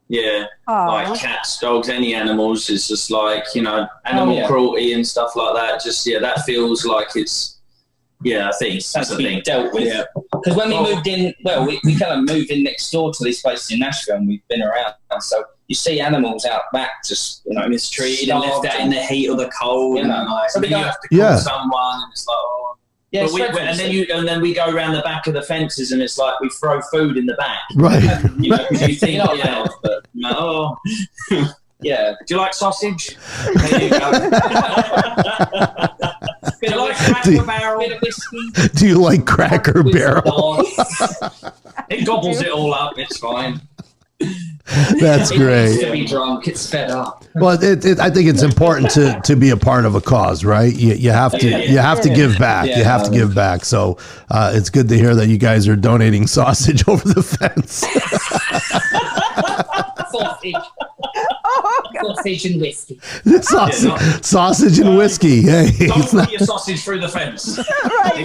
Yeah, Aw. like cats, dogs, any animals. It's just like, you know, animal cruelty and stuff like that. Just, yeah, that feels like it's, yeah, I think that's a thing. Dealt with. Yeah. Because when we moved in, well, we kind of moved in next door to this place in Nashville, and we've been around. So you see animals out back, just, you know, Mistreated and left out in the heat or the cold. You know, and like, so and then you have to call someone, and it's like, oh. yeah, But and then we go around the back of the fences, and it's like we throw food in the back. Right. You know, 'cause you think, yeah, but no. yeah. Do you like sausage? There you go. Do you like Cracker Barrel? Bit of whiskey. Do you like Cracker Barrel? It gobbles it all up. It's fine. That's It needs to great. be drunk. It's fed up. Well, I think it's important to be a part of a cause, right? You have to give back. Yeah. You have to give back. So it's good to hear that you guys are donating sausage over the fence. Sausage and whiskey. Sausage and whiskey. Hey, Don't put your sausage through the fence. It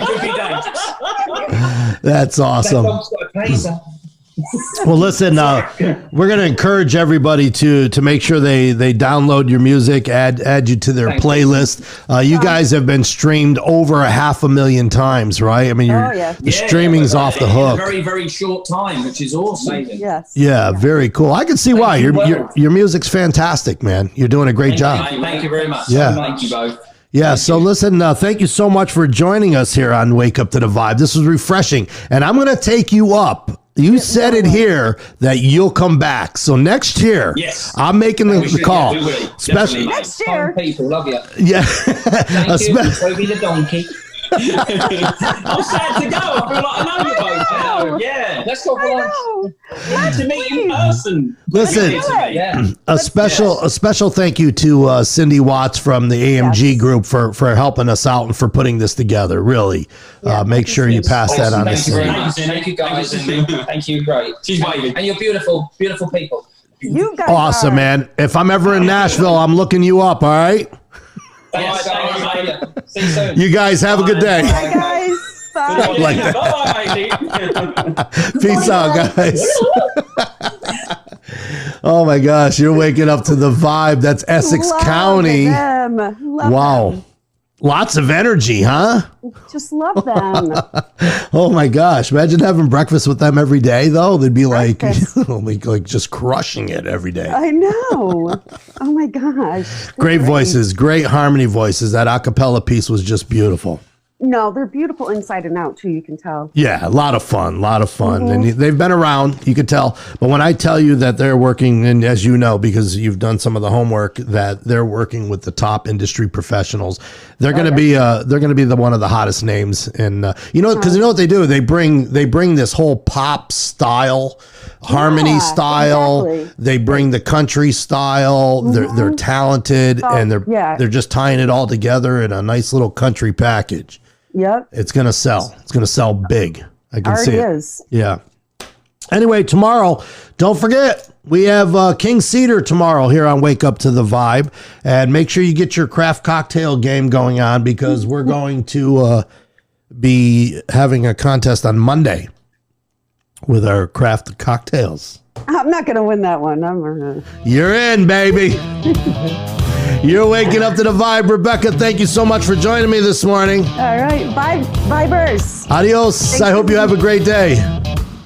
could be dangerous. that's awesome. That dog's got a taser. Well, listen, we're going to encourage everybody to make sure they download your music, add you to their playlist. You guys have been streamed over 500,000 times, right? I mean, the streaming's off the hook. In a very, very short time, which is awesome. Yes. Yeah, very cool. I can see why. Your music's fantastic, man. You're doing a great job. Thank you very much. Yeah. Thank you both. Yeah, so listen, thank you so much for joining us here on Wake Up to the Vibe. This was refreshing, and I'm going to take you up. You said it here that you'll come back. So next year, yes, I'm making the call. Yeah, we will. Special Next year. People, love you. Yeah. Thank you, Toby the donkey. I'm sad to go. I feel like I know you both. Yeah. Let's go for lunch. Glad to meet you in person. Listen, Yeah. a special thank you to Cindy Watts from the AMG group for helping us out and for putting this together. Really, make sure you pass that on to Thank you very Cindy. much. Thank you guys. Thank you. Great. She's waving. And you're beautiful, beautiful people. You guys Awesome, are. man. If I'm ever in Nashville, I'm looking you up. All right. Thanks, Thanks, guys. mate. See you soon. You guys have a good day. Bye, guys. Bye. Like that. Bye, Peace out, guys. Oh my gosh, you're waking up to the vibe. That's Essex Love County. them. Love Wow. them. Lots of energy, huh? Just love them. Oh my gosh. Imagine having breakfast with them every day, though. They'd be like, Breakfast. like just crushing it every day. I know. Oh my gosh. Great voices, great harmony voices. That a cappella piece was just beautiful. No, they're beautiful inside and out too. You can tell. Yeah, a lot of fun, and they've been around. You could tell. But when I tell you that they're working, and as you know, because you've done some of the homework, that they're working with the top industry professionals, they're going to be one of the hottest names. And because you know what they do? They bring this whole pop style, harmony style. Exactly. They bring the country style. They're talented, and they're just tying it all together in a nice little country package. Yep. It's going to sell. It's going to sell big. I can see it. Is. Yeah. Anyway, tomorrow, don't forget, we have King Cedar tomorrow here on Wake Up to the Vibe. And make sure you get your craft cocktail game going on, because we're going to be having a contest on Monday with our craft cocktails. I'm not going to win that one. You're in, baby. You're waking up to the vibe. Rebecca, thank you so much for joining me this morning. All right. Bye, Vibers. Adios. I hope you have a great day.